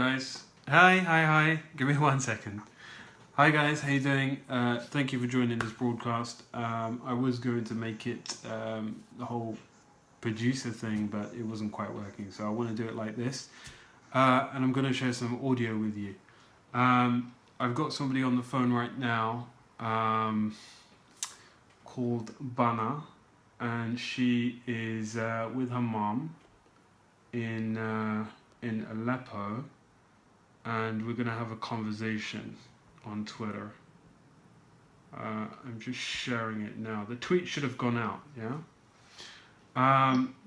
guys. Hi. Give me 1 second. Hi guys, how you doing? Thank you for joining this broadcast. I was going to make it the whole producer thing, but it wasn't quite working, so I want to do it like this. And I'm going to share some audio with you. I've got somebody on the phone right now called Bana, and she is with her mom in Aleppo, and we're going to have a conversation on Twitter. I'm just sharing it now. The tweet should have gone out, yeah?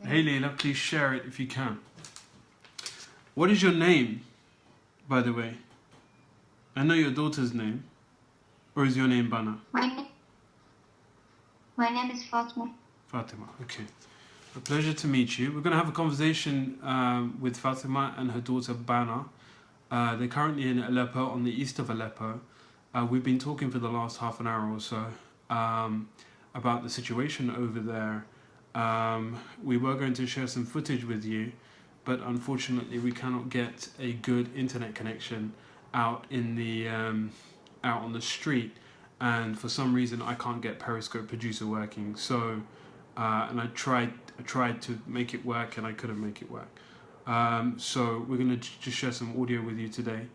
Hey Leila, please share it if you can. What is your name, by the way? I know your daughter's name. Or is your name Bana? My name is Fatemah. Fatemah, okay. A pleasure to meet you. We're going to have a conversation with Fatemah and her daughter Bana. They're currently in Aleppo, on the east of Aleppo. We've been talking for the last half an hour or so about the situation over there. We were going to share some footage with you, but unfortunately we cannot get a good internet connection out in the out on the street, and for some reason I can't get Periscope Producer working. So, and I tried to make it work, and I couldn't make it work. So we're going to just share some audio with you today,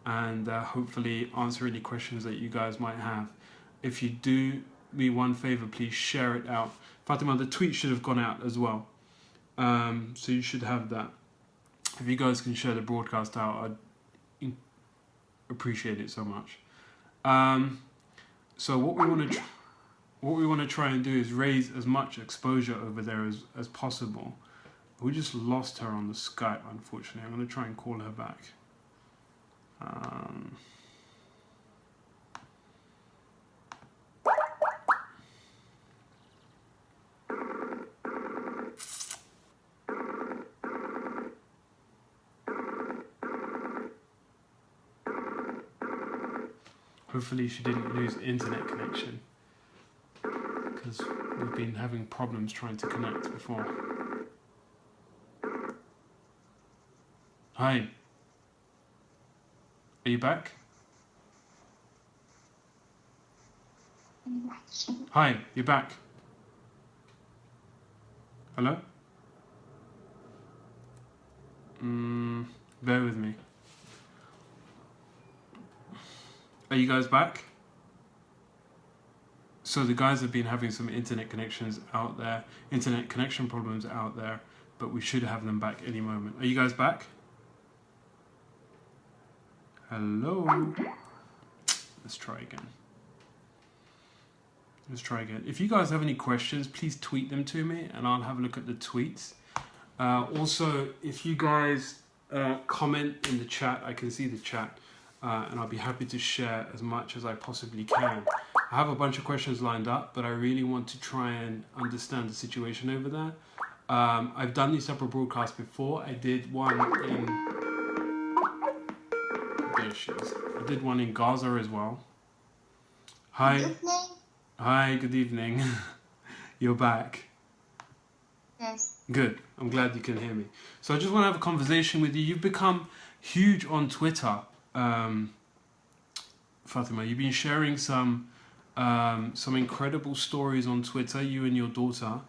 and hopefully answer any questions that you guys might have. If you do me one favor, please share it out. Fatima, the tweet should have gone out as well, so you should have that. If you guys can share the broadcast out, I'd appreciate it so much. So what we want to try and do is raise as much exposure over there as possible. We just lost her on the Skype, unfortunately. I'm going to try and call her back. Hopefully she didn't lose internet connection, because we've been having problems trying to connect before. Hi. Are you back? Hi, you're back. Hello? Bear with me. Are you guys back? So the guys have been having some internet connections out there, internet connection problems out there, but we should have them back any moment. Are you guys back? Hello? Let's try again. If you guys have any questions, please tweet them to me and I'll have a look at the tweets. Also, if you guys comment in the chat, I can see the chat, and I'll be happy to share as much as I possibly can. I have a bunch of questions lined up, but I really want to try and understand the situation over there. I've done these separate broadcasts before. I did one in... There she is. I did one in Gaza as well. Hi. Good evening. Hi, good evening. You're back. Yes. Good. I'm glad you can hear me. So I just want to have a conversation with you. You've become huge on Twitter, Fatima. You've been sharing some incredible stories on Twitter, you and your daughter.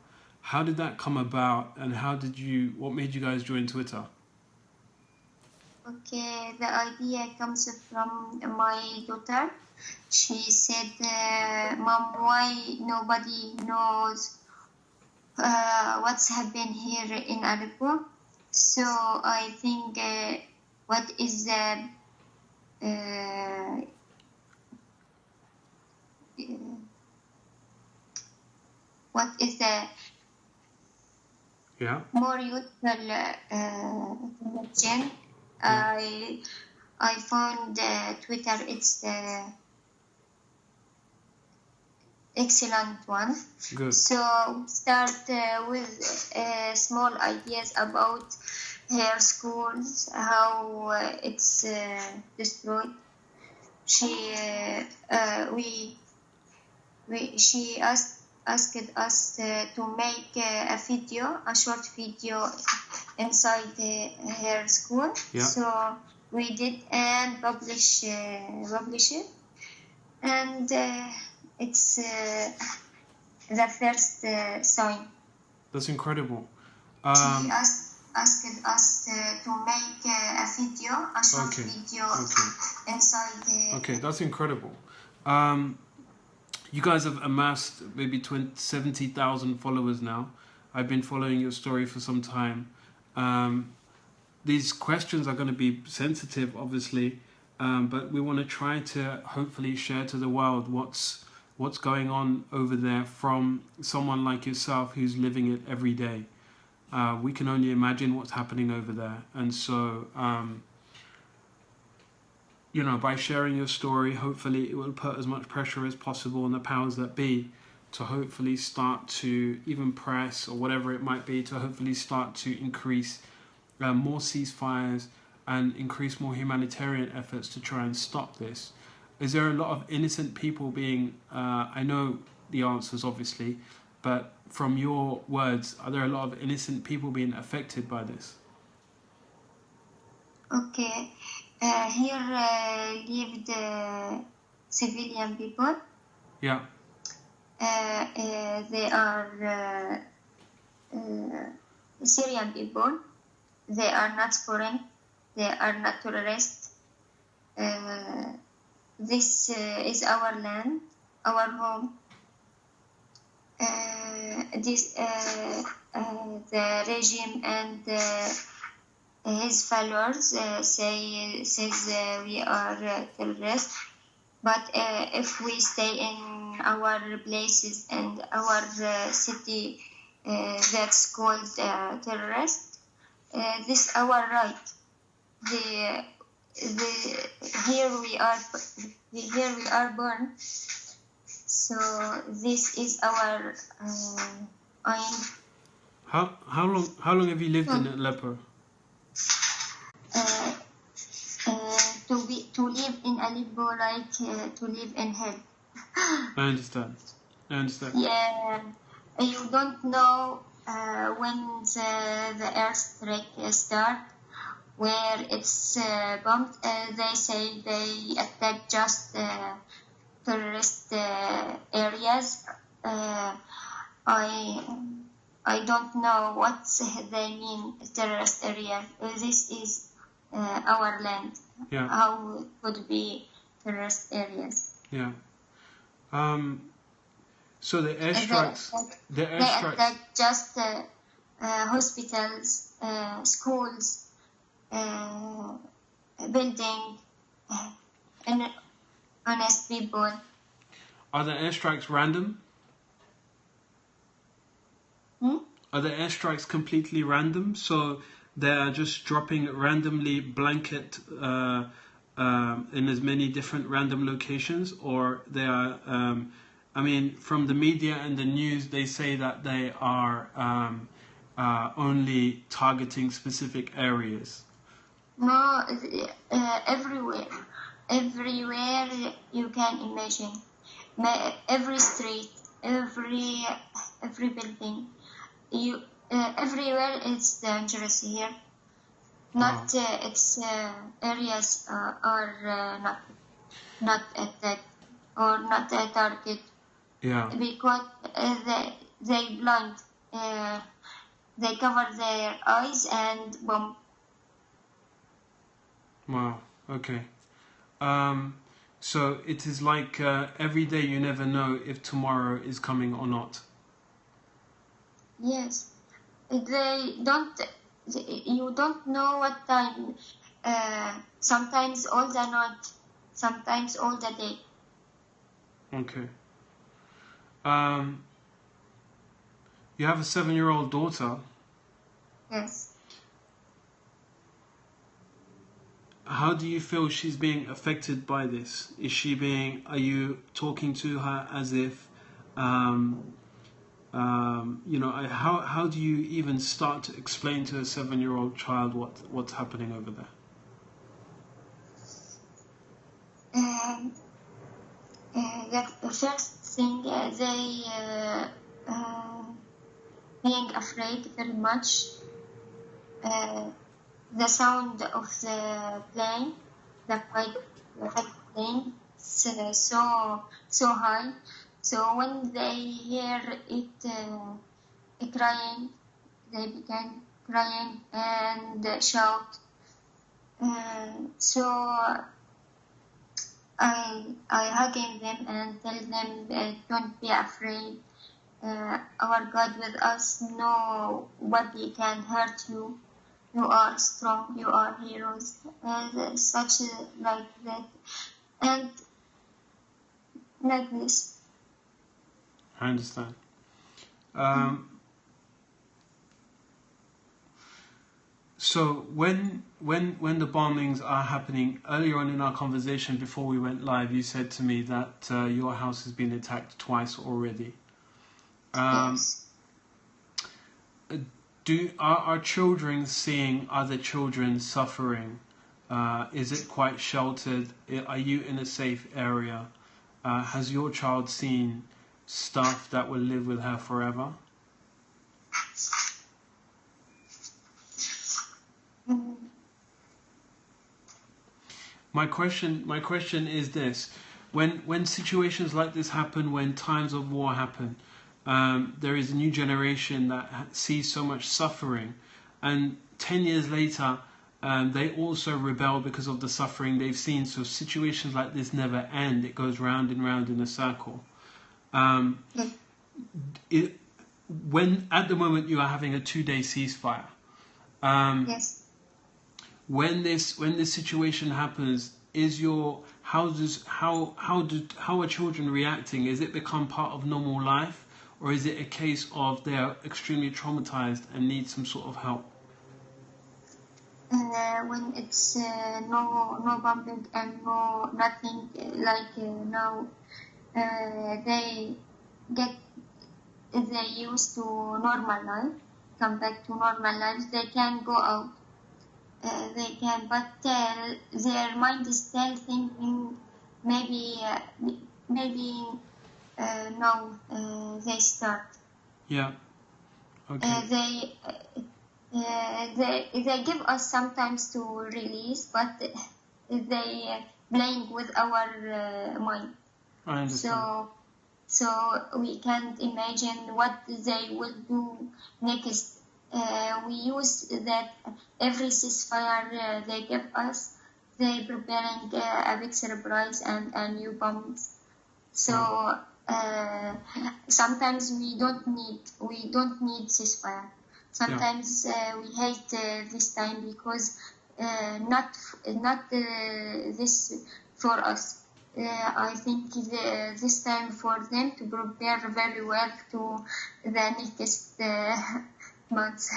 How did that come about, and what made you guys join Twitter? Okay, the idea comes from my daughter. She said, Mom, why nobody knows what's happened here in Aleppo? So I think what is the more useful information? I found Twitter, it's the excellent one. Good. So start with small ideas about her schools, how it's destroyed. She asked us to make a short video inside her school. Yeah. So we did and publish it, and it's the first sign. That's incredible. She asked us to make a video, a short video inside. Okay, that's incredible. You guys have amassed maybe 70,000 followers now. I've been following your story for some time. These questions are going to be sensitive, obviously, but we want to try to hopefully share to the world what's going on over there from someone like yourself who's living it every day. We can only imagine what's happening over there, and so you know, by sharing your story, hopefully it will put as much pressure as possible on the powers that be to hopefully start to even press or whatever it might be, to hopefully start to increase more ceasefires and increase more humanitarian efforts to try and stop this. Is there a lot of innocent people being, I know the answers obviously, but from your words, are there a lot of innocent people being affected by this? Okay. Here lived civilian people. Yeah. They are Syrian people. They are not foreign. They are not terrorists. This is our land, our home. The regime and his followers says we are terrorists, but if we stay in our places and our city that's called terrorist, this is our right. Here we are born, so this is our aim. How long have you lived in Aleppo? To live in Aleppo like to live in hell. I understand. Yeah, you don't know when the airstrike start, where it's bombed. They say they attack just terrorist areas. I don't know what they mean terrorist area. This is our land. Yeah. How could be terrorist areas? Yeah. So the airstrikes. They attack just hospitals, schools, building, and honest people. Are the airstrikes random? Are the airstrikes completely random? So they are just dropping randomly blanket in as many different random locations, or they are? I mean, from the media and the news, they say that they are only targeting specific areas. No, everywhere you can imagine. Every street, every building, everywhere it's dangerous here. Not its areas are not attacked or not a target. Yeah. Because they blind. They cover their eyes and bomb. Wow. Okay. So it is like every day you never know if tomorrow is coming or not. Yes. They don't. You don't know what time. Sometimes all the night. Sometimes all the day. Okay. You have a 7-year-old daughter. Yes. How do you feel she's being affected by this? Are you talking to her as if, you know, how do you even start to explain to a 7-year-old child what's happening over there? The first thing, they being afraid very much. the sound of the plane, the plane, so high. So when they hear it crying, they began crying and shout. So I hugging them and tell them, don't be afraid. Our God with us. Nobody can hurt you. You are strong. You are heroes. Such like that, and like this. I understand. So when the bombings are happening, earlier on in our conversation before we went live, you said to me that your house has been attacked twice already. Yes. Are children seeing other children suffering? Is it quite sheltered? Are you in a safe area? Has your child seen stuff that will live with her forever? My question is this: when situations like this happen, when times of war happen, there is a new generation that sees so much suffering, and 10 years later, they also rebel because of the suffering they've seen. So situations like this never end; it goes round and round in a circle. When at the moment you are having a 2-day ceasefire. Yes. When this situation happens, how are children reacting? Is it become part of normal life, or is it a case of they are extremely traumatized and need some sort of help? When it's no bombing and no nothing now, they used to normal life, come back to normal life. They can go out. They can, but their mind is still thinking maybe now they start. Yeah. Okay. They give us sometimes to release, but they playing with our mind. I understand. So we can't imagine what they will do next. We use that every ceasefire they give us, they preparing a big surprise and a new bombs. So sometimes we don't need ceasefire. Sometimes we hate this time because not this for us. I think this time for them to prepare very well to the next months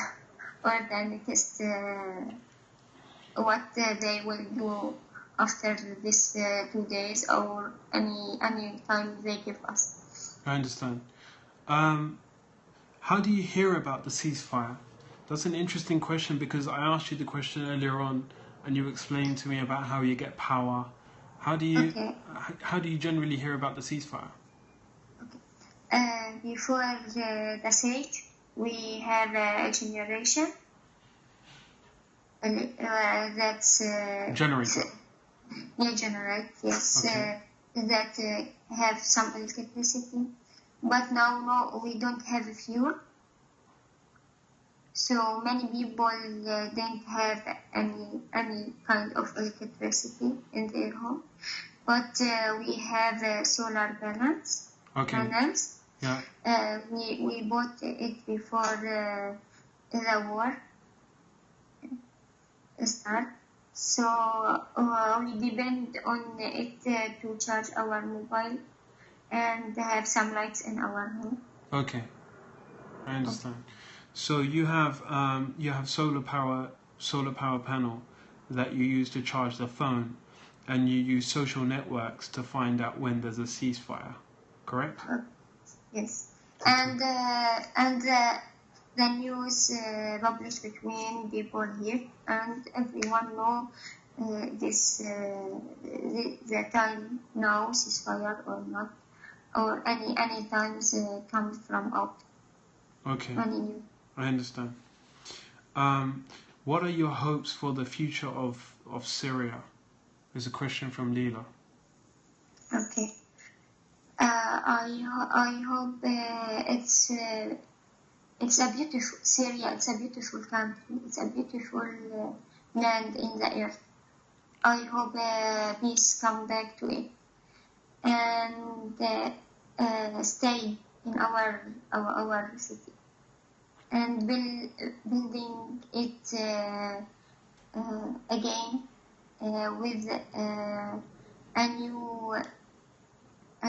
or the next what they will do after this 2 days or any time they give us. I understand. How do you hear about the ceasefire? That's an interesting question because I asked you the question earlier on, and you explained to me about how you get power. How do you generally hear about the ceasefire? Okay. Before the siege, we have a generation. That's generator. Yeah, generate. Yes, okay. That have some electricity, but now we don't have fuel. So many people don't have any kind of electricity in their home, but we have solar panels. Okay. Panels. Yeah. We bought it before the war start. So we depend on it to charge our mobile and have some lights in our home. Okay, I understand. Okay. So you have solar power panel that you use to charge the phone, and you use social networks to find out when there's a ceasefire, correct? Yes, okay. And the news published between people here, and everyone know the time now ceasefire or not, or any times comes from out. Okay, I understand. What are your hopes for the future of Syria? Is a question from Leela. Okay. I hope it's a beautiful Syria. It's a beautiful country. It's a beautiful land in the earth. I hope peace come back to it and stay in our city and building it again with a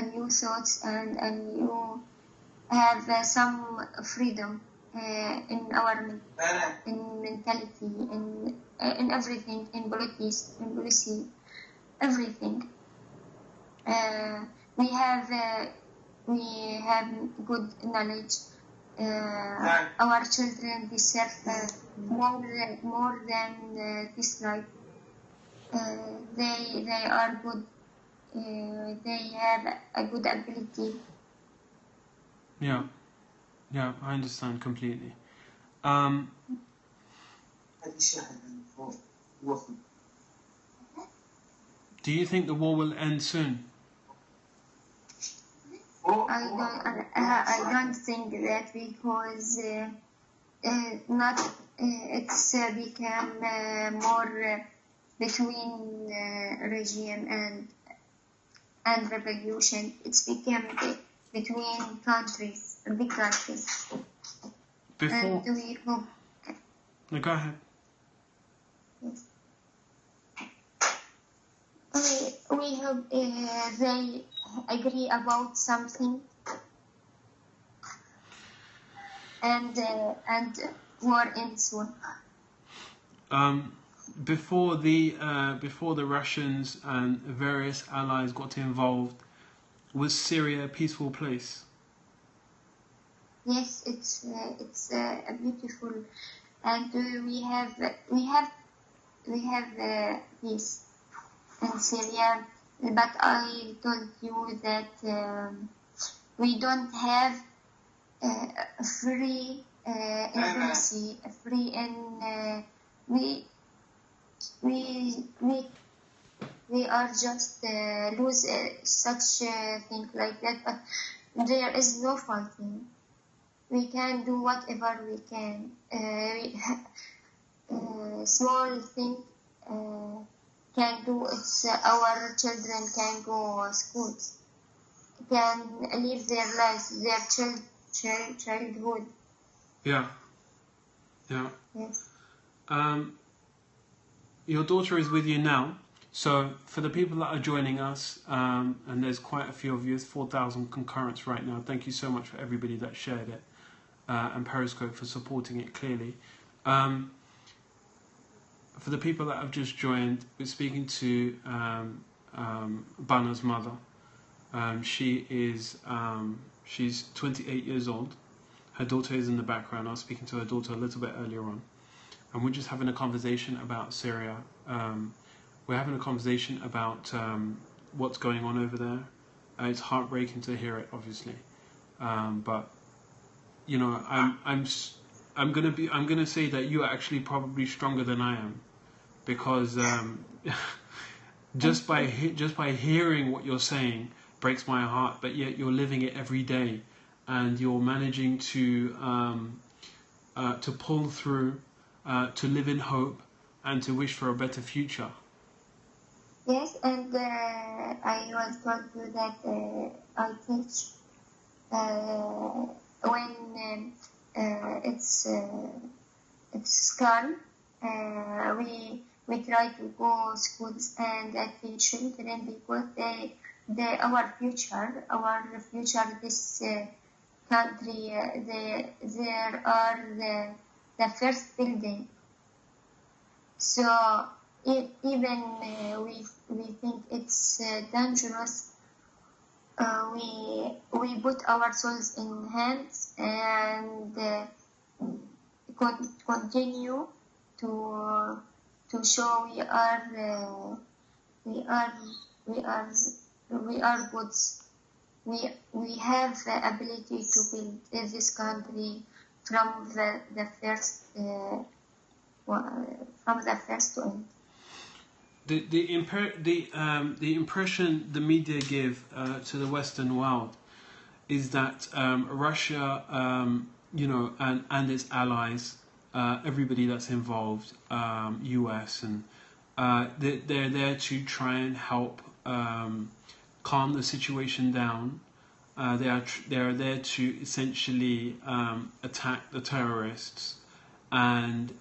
new thoughts and a new have some freedom in our in mentality in everything, in politics, in policy, everything. We have good knowledge. Our children deserve more than this life. They are good. They have a good ability. Yeah, I understand completely. Do you think the war will end soon? I don't think that because it's become more between regime and revolution. It's become between countries, big countries. Before. And we hope. No, go ahead. Yes. We hope they agree about something and war ends soon. Before the Russians and various allies got involved, was Syria a peaceful place? Yes, it's a beautiful, and we have peace in Syria. But I told you that we don't have free in policy, free in we are just lose such thing like that. But there is no fighting. We can do whatever we can. Small thing can do. It's our children can go schools, can live their lives, their childhood. Yeah. Yes. Your daughter is with you now. So for the people that are joining us, and there's quite a few of you, 4,000 concurrents right now. Thank you so much for everybody that shared it, and Periscope for supporting it clearly. For the people that have just joined, we're speaking to Bana's mother. She's 28 years old. Her daughter is in the background. I was speaking to her daughter a little bit earlier on. And we're just having a conversation about Syria. We're having a conversation about what's going on over there. It's heartbreaking to hear it, obviously. But you know, I'm gonna say that you're actually probably stronger than I am, because just by hearing what you're saying breaks my heart. But yet you're living it every day, and you're managing to pull through, to live in hope, and to wish for a better future. Yes, and I was told you that I teach when it's calm. We try to go schools and teach children because they our future. This country. There are the first building. So even we think it's dangerous. We put our souls in hands and continue to show we are goods. We have the ability to build this country from the first from the first one. The impression the media give to the Western world is that Russia, and its allies, everybody that's involved, US, and they're there to try and help calm the situation down. They are there to essentially attack the terrorists, and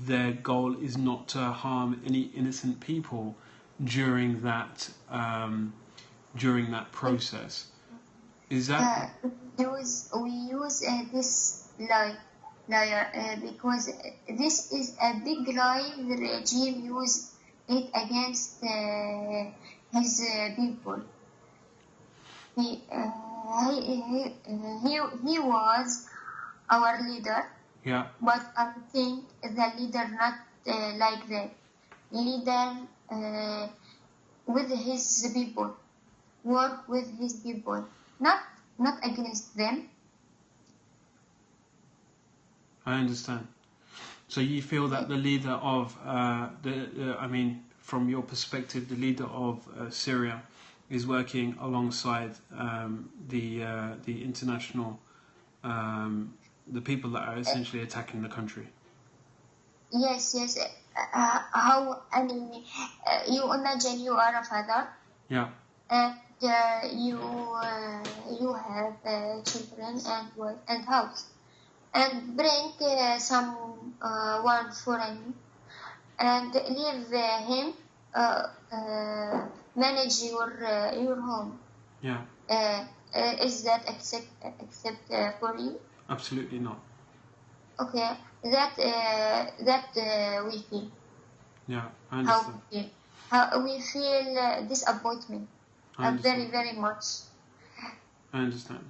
their goal is not to harm any innocent people during that process. Is that we use this lie because this is a big lie. The regime used it against his people. He was our leader. Yeah. But I think the leader not like that. Leader with his people, work with his people, not against them. I understand. So you feel that the leader of from your perspective, the leader of Syria is working alongside the international, the people that are essentially attacking the country. Yes. How you imagine you are a father. Yeah. And you have children and house, and bring one foreign and leave him manage your home. Yeah. Is that accept for you? Absolutely not. Okay, that we feel. Yeah, I understand. How we feel disappointment. Very, very much. I understand.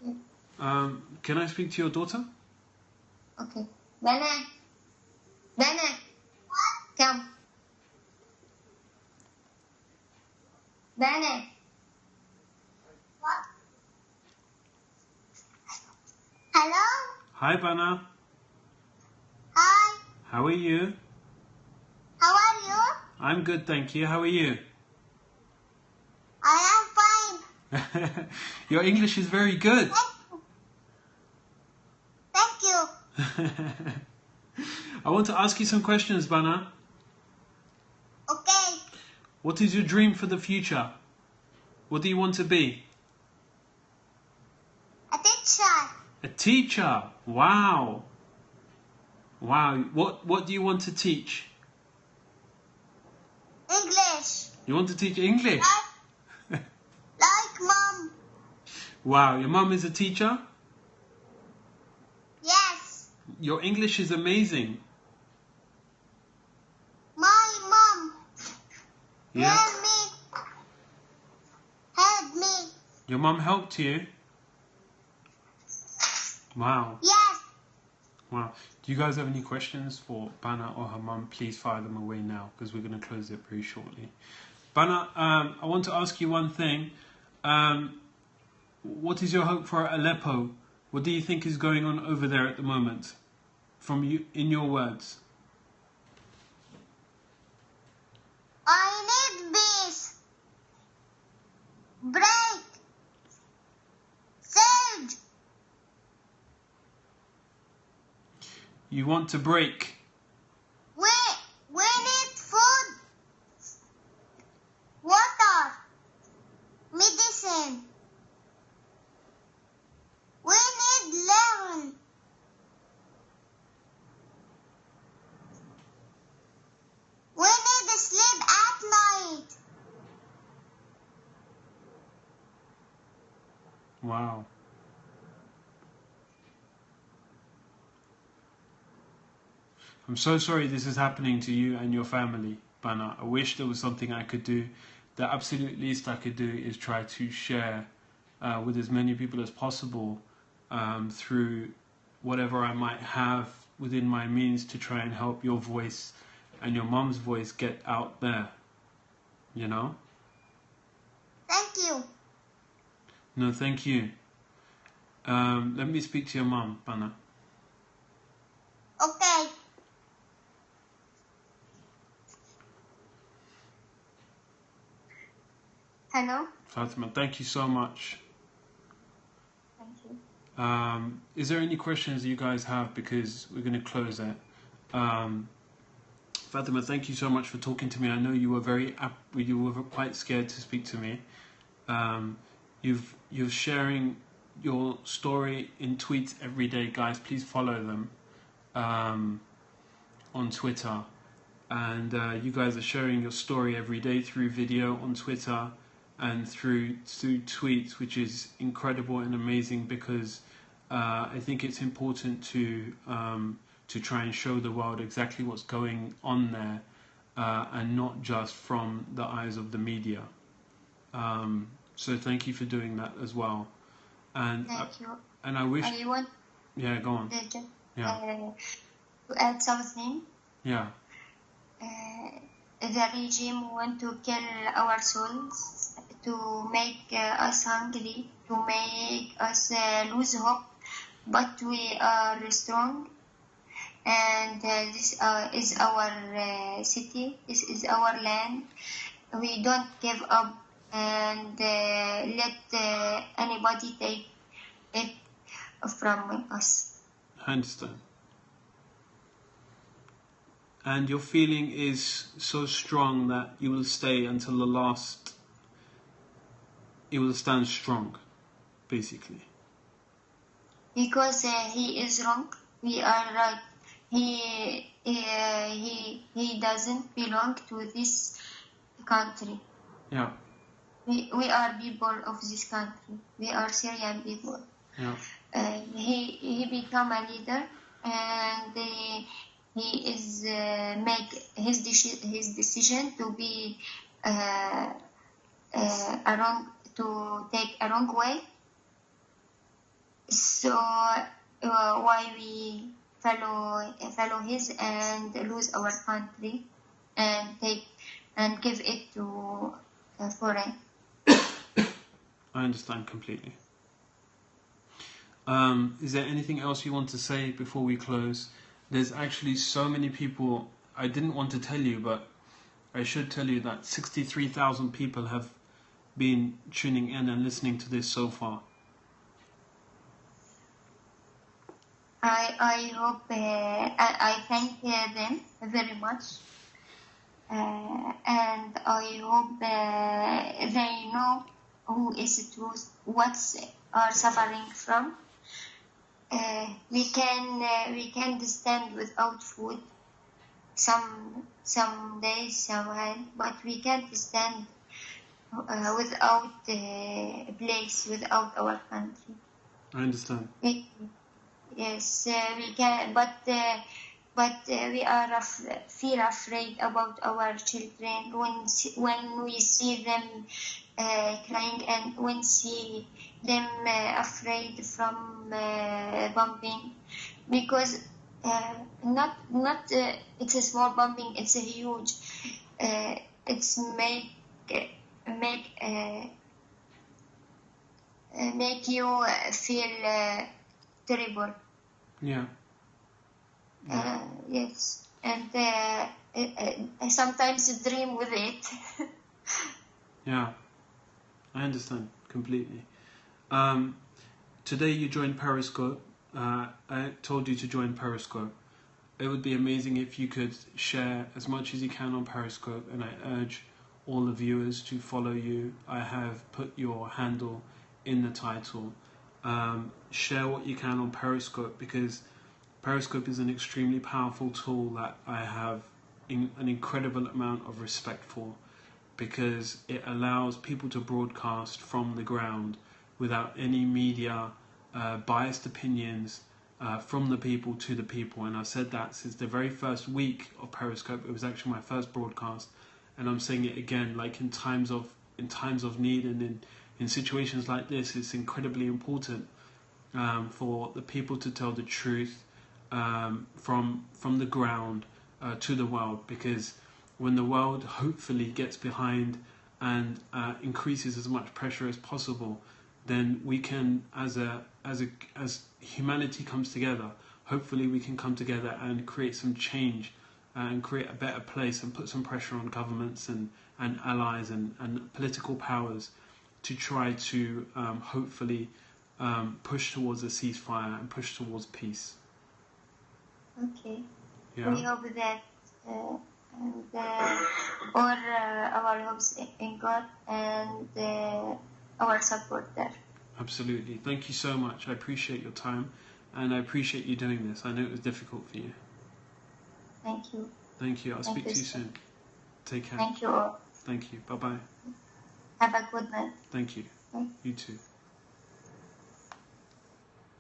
Okay. Can I speak to your daughter? Okay. Bana, come. Bana. What? Hello? Hi, Bana. Hi. How are you? How are you? I'm good, thank you. How are you? I am fine. Your English is very good. Thank you. I want to ask you some questions, Bana. Okay. What is your dream for the future? What do you want to be? A teacher. A teacher. Wow. Wow. What do you want to teach? English. You want to teach English? Like mom. Wow. Your mom is a teacher? Yes. Your English is amazing. My mom. Yeah. Help me. Your mom helped you? Wow. Yes. Wow. Do you guys have any questions for Bana or her mum? Please fire them away now, because we're going to close it very shortly. Bana, I want to ask you one thing. What is your hope for Aleppo? What do you think is going on over there at the moment? From you, in your words. I need peace. Break. Surge. You want to break. We need food, water, medicine. We need learn. We need sleep at night. Wow. I'm so sorry this is happening to you and your family, Bana. I wish there was something I could do. The absolute least I could do is try to share with as many people as possible through whatever I might have within my means to try and help your voice and your mum's voice get out there. You know? Thank you. No, thank you. Let me speak to your mum, Bana. Okay. Hello. Fatemah, thank you so much. Thank you. Is there any questions you guys have? Because we're going to close it. Fatemah, thank you so much for talking to me. I know you were you were quite scared to speak to me. You're sharing your story in tweets every day, guys. Please follow them on Twitter. And you guys are sharing your story every day through video on Twitter and through tweets, which is incredible and amazing, because I think it's important to try and show the world exactly what's going on there, and not just from the eyes of the media. So thank you for doing that as well. And Thank you. And I wish. I want Yeah, go on. to add something. Yeah. The regime want to kill our souls, to make us hungry, to make us lose hope, but we are strong, and this is our city, this is our land. We don't give up and let anybody take it from us. I understand. And your feeling is so strong that you will stay until the last. You will stand strong, basically. Because he is wrong, we are right. He doesn't belong to this country. Yeah. We are people of this country. We are Syrian people. Yeah. He become a leader, and he is make his decision to be to take a wrong way. So why we follow his and lose our country and give it to foreign. I understand completely. Is there anything else you want to say before we close? There's actually so many people. I didn't want to tell you, but I should tell you that 63,000 people have been tuning in and listening to this so far. I hope I thank them very much, and I hope they know who is the truth, what are suffering from. We can stand without food some days, some, but we can't stand without a place, without our country. I understand. Yes, we can, but we are afraid about our children when we see them crying, and when see them afraid from bombing, because not it's a small bombing, it's a huge. It's make you feel terrible. Yeah. Yes, and I sometimes dream with it. Yeah, I understand completely. Today you joined Periscope. I told you to join Periscope. It would be amazing if you could share as much as you can on Periscope, and I urge all the viewers to follow you. I have put your handle in the title. Share what you can on Periscope, because Periscope is an extremely powerful tool that I have an incredible amount of respect for, because it allows people to broadcast from the ground without any media biased opinions, from the people to the people. And I've said that since the very first week of Periscope. It was actually my first broadcast, and I'm saying it again, like in times of need, and in situations like this, it's incredibly important for the people to tell the truth from the ground to the world, because when the world hopefully gets behind and increases as much pressure as possible, then we can, as humanity comes together, hopefully we can come together and create some change and create a better place and put some pressure on governments and allies and political powers to try to hopefully push towards a ceasefire and push towards peace. Okay. Yeah. We hope that and all our hopes in God and our support there. Absolutely. Thank you so much. I appreciate your time and I appreciate you doing this. I know it was difficult for you. Thank you. Thank you. I'll speak to you soon. Take care. Thank you all. Thank you. Bye-bye. Have a good night. Thank you. Bye. You too.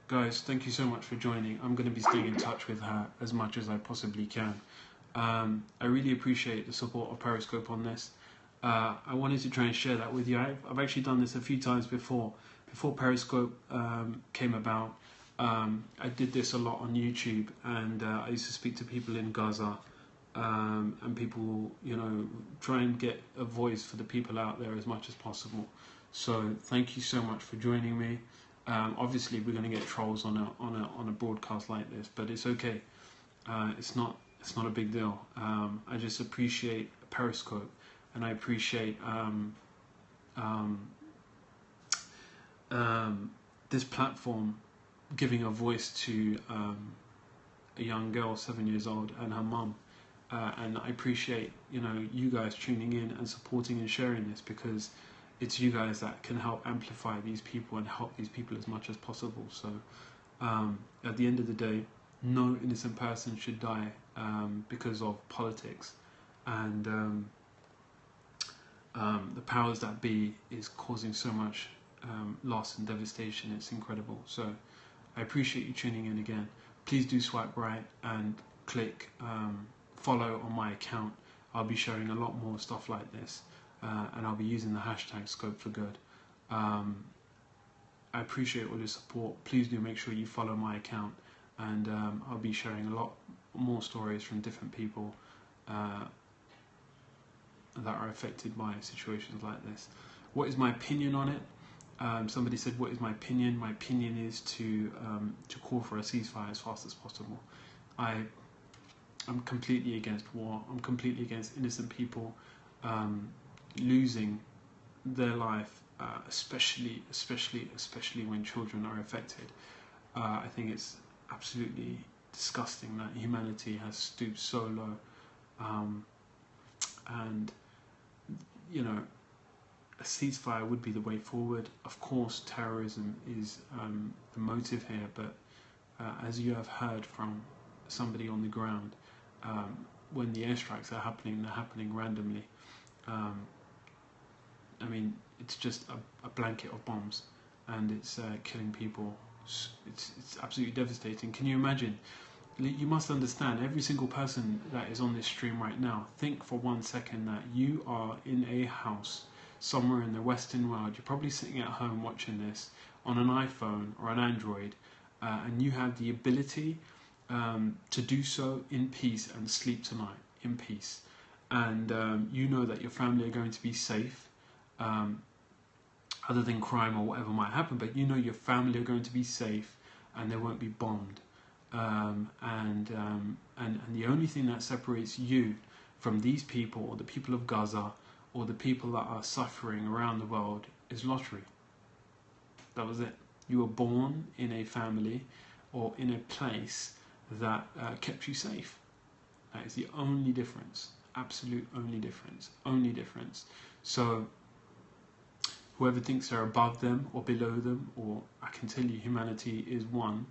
Guys, thank you so much for joining. I'm going to be staying in touch with her as much as I possibly can. I really appreciate the support of Periscope on this. I wanted to try and share that with you. I've actually done this a few times before. Before Periscope came about, I did this a lot on YouTube, and I used to speak to people in Gaza, and people, you know, try and get a voice for the people out there as much as possible. So thank you so much for joining me. Obviously, we're going to get trolls on a broadcast like this, but it's okay. It's not a big deal. I just appreciate Periscope, and I appreciate this platform giving a voice to a young girl, 7 years old, and her mum. And I appreciate, you know, you guys tuning in and supporting and sharing this, because it's you guys that can help amplify these people and help these people as much as possible. So at the end of the day, no innocent person should die because of politics, and the powers that be is causing so much loss and devastation. It's incredible. So I appreciate you tuning in again. Please do swipe right and click follow on my account. I'll be sharing a lot more stuff like this, and I'll be using the hashtag Scope for Good. I appreciate all your support. Please do make sure you follow my account, and I'll be sharing a lot more stories from different people that are affected by situations like this. What is my opinion on it? Somebody said, what is my opinion? My opinion is to call for a ceasefire as fast as possible. I'm completely against war. I'm completely against innocent people losing their life, especially when children are affected. I think it's absolutely disgusting that humanity has stooped so low, and you know, a ceasefire would be the way forward. Of course, terrorism is the motive here, but as you have heard from somebody on the ground, when the airstrikes are happening, they're happening randomly. I mean, it's just a blanket of bombs, and it's killing people. It's absolutely devastating. Can you imagine? You must understand, every single person that is on this stream right now, think for 1 second that you are in a house somewhere in the Western world. You're probably sitting at home watching this on an iPhone or an Android, and you have the ability to do so in peace and sleep tonight in peace, and you know that your family are going to be safe, other than crime or whatever might happen, but you know your family are going to be safe and they won't be bombed, and the only thing that separates you from these people, or the people of Gaza, or the people that are suffering around the world, is lottery. That was it. You were born in a family or in a place that kept you safe. That is the only difference. Absolute only difference. Only difference. So whoever thinks they're above them or below them, or I can tell you, humanity is one.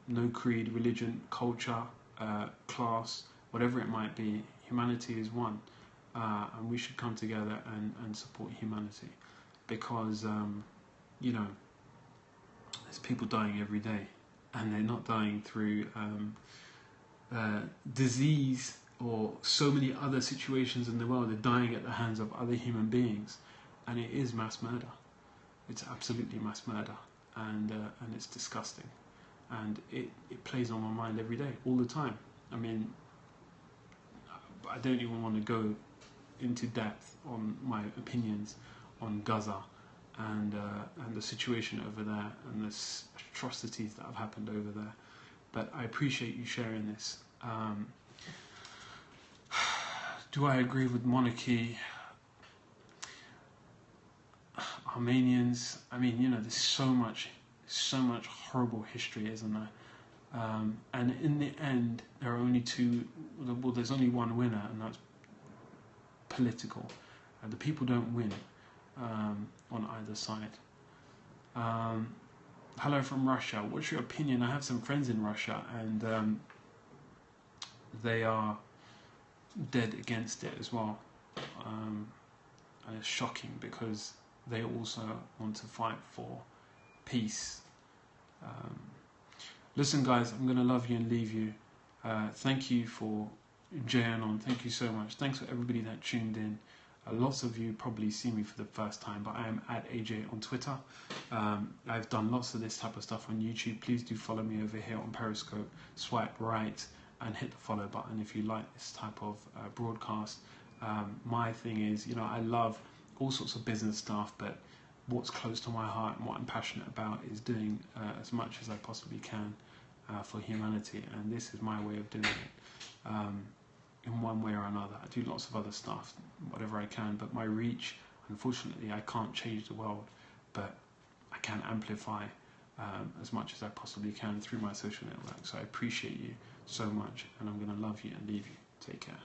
No creed, religion, culture, class, whatever it might be, humanity is one. And we should come together and support humanity, because you know, there's people dying every day, and they're not dying through disease or so many other situations in the world. They're dying at the hands of other human beings, and it is mass murder. It's absolutely mass murder, and it's disgusting, and it plays on my mind every day, all the time. I mean, I don't even want to go into depth on my opinions on Gaza and the situation over there and the atrocities that have happened over there, but I appreciate you sharing this. Do I agree with monarchy? Armenians, I mean, you know, there's so much horrible history, isn't there? And in the end, there are only two. Well, there's only one winner, and that's political. The people don't win on either side. Hello from Russia. What's your opinion? I have some friends in Russia, and they are dead against it as well. And it's shocking because they also want to fight for peace. Listen, guys, I'm going to love you and leave you. Thank you for joining on. Thank you so much. Thanks for everybody that tuned in. Lots of you probably see me for the first time, but I am at AJ on Twitter. I've done lots of this type of stuff on YouTube. Please do follow me over here on Periscope. Swipe right and hit the follow button if you like this type of broadcast. My thing is, you know, I love all sorts of business stuff, but what's close to my heart and what I'm passionate about is doing as much as I possibly can for humanity, and this is my way of doing it. In one way or another. I do lots of other stuff, whatever I can, but my reach, unfortunately, I can't change the world, but I can amplify as much as I possibly can through my social network. So I appreciate you so much, and I'm going to love you and leave you. Take care.